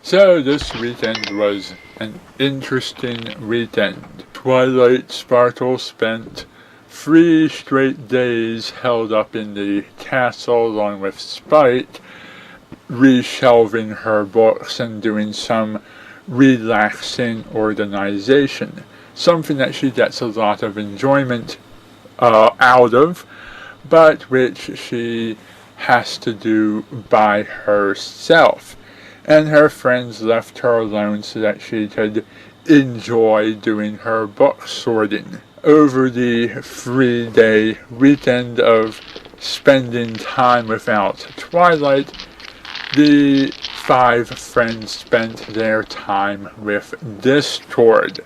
So this weekend was an interesting weekend. Twilight Sparkle spent 3 straight days held up in the castle along with Spite, reshelving her books and doing some relaxing organization. Something that she gets a lot of enjoyment out of, but which she has to do by herself. And her friends left her alone so that she could enjoy doing her book sorting. Over the 3-day weekend of spending time without Twilight, the 5 friends spent their time with Discord.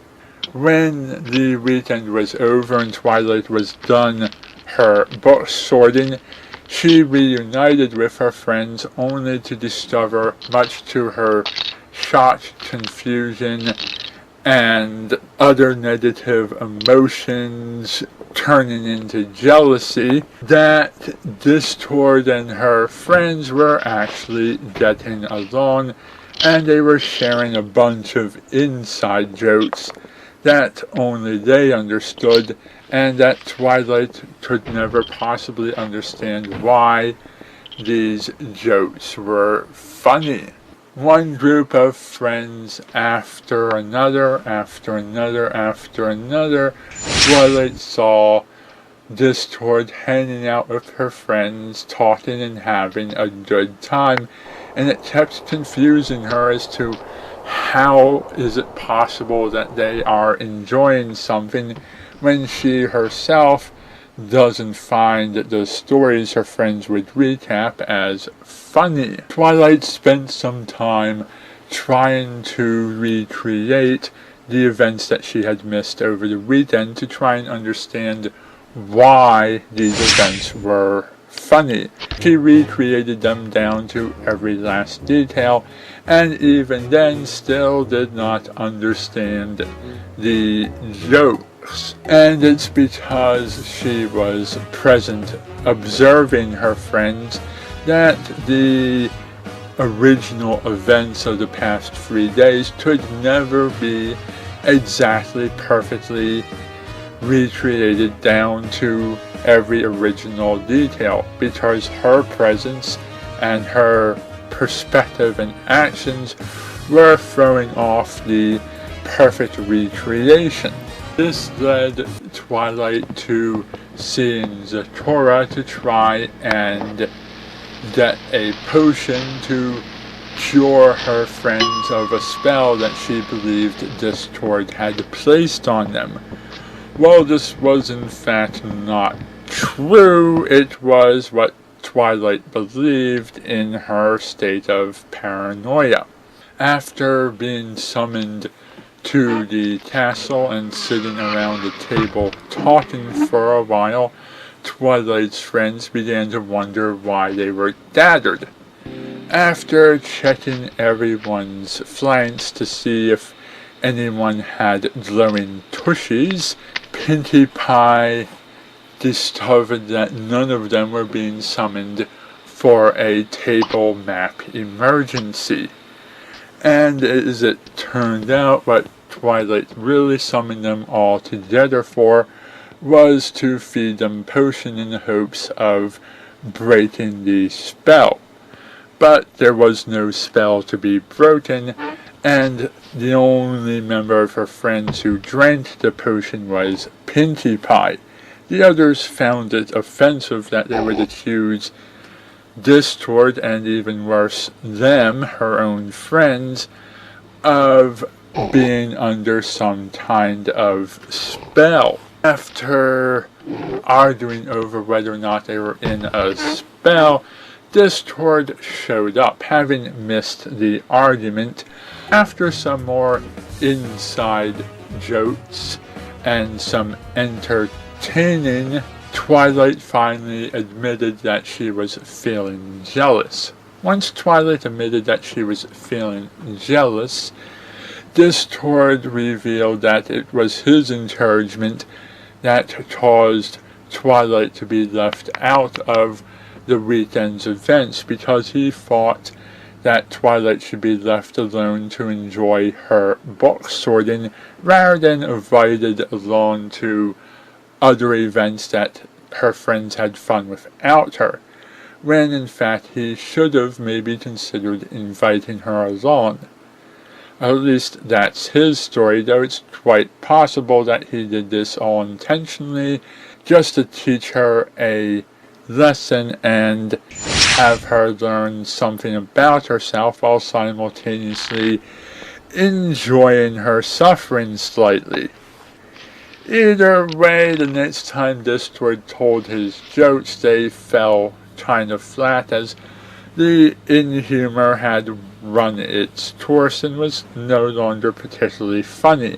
When the weekend was over and Twilight was done her book sorting, she reunited with her friends only to discover, much to her shock, confusion, and other negative emotions turning into jealousy, that Discord and her friends were actually getting along, and they were sharing a bunch of inside jokes that only they understood, and that Twilight could never possibly understand why these jokes were funny. One group of friends after another, Twilight saw Discord hanging out with her friends, talking and having a good time, and it kept confusing her as to how is it possible that they are enjoying something when she herself doesn't find the stories her friends would recap as funny. Twilight spent some time trying to recreate the events that she had missed over the weekend to try and understand why these events were funny. She recreated them down to every last detail, and even then still did not understand the jokes. And it's because she was present observing her friends that the original events of the past 3 days could never be exactly perfectly recreated down to every original detail, because her presence and her perspective and actions were throwing off the perfect recreation. This led Twilight to seeing Zecora to try and get a potion to cure her friends of a spell that she believed Discord had placed on them. Well, this was in fact not true. It was what Twilight believed in her state of paranoia. After being summoned to the castle and sitting around the table talking for a while, Twilight's friends began to wonder why they were gathered. After checking everyone's flanks to see if anyone had glowing tushies, Pinkie Pie discovered that none of them were being summoned for a table map emergency. And as it turned out, what Twilight really summoned them all together for was to feed them potion in the hopes of breaking the spell. But there was no spell to be broken, and the only member of her friends who drank the potion was Pinkie Pie. The others found it offensive that they would accuse Discord, and even worse, them, her own friends, of being under some kind of spell. After arguing over whether or not they were in a spell, Discord showed up, having missed the argument. After some more inside jokes and some entertaining, Twilight finally admitted that she was feeling jealous. Once Twilight admitted that she was feeling jealous, Discord revealed that it was his encouragement that caused Twilight to be left out of the weekend's events, because he thought that Twilight should be left alone to enjoy her book sorting rather than invited along to other events that her friends had fun without her, when in fact he should have maybe considered inviting her along. At least that's his story, though it's quite possible that he did this all intentionally, just to teach her a lesson and have her learn something about herself while simultaneously enjoying her suffering slightly. Either way, the next time Discord told his jokes, they fell kind of flat, as the in-humor had run its course and was no longer particularly funny.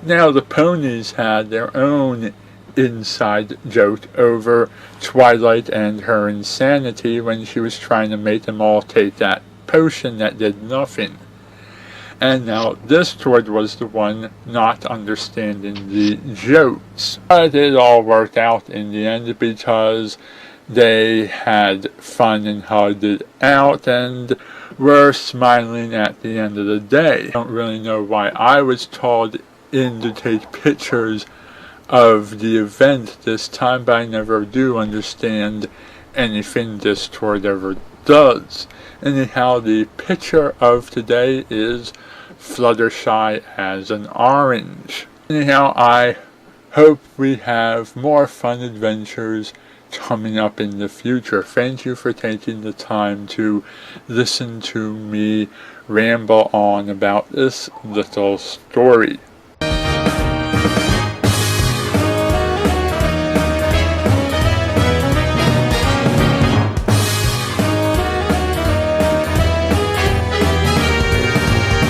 Now the ponies had their own inside joke over Twilight and her insanity when she was trying to make them all take that potion that did nothing. And now Discord was the one not understanding the jokes. But it all worked out in the end because they had fun and hugged it out and were smiling at the end of the day. I don't really know why I was called in to take pictures of the event this time, but I never do understand anything Discord ever does. Anyhow, the picture of today is Fluttershy as an orange. Anyhow, I hope we have more fun adventures coming up in the future. Thank you for taking the time to listen to me ramble on about this little story.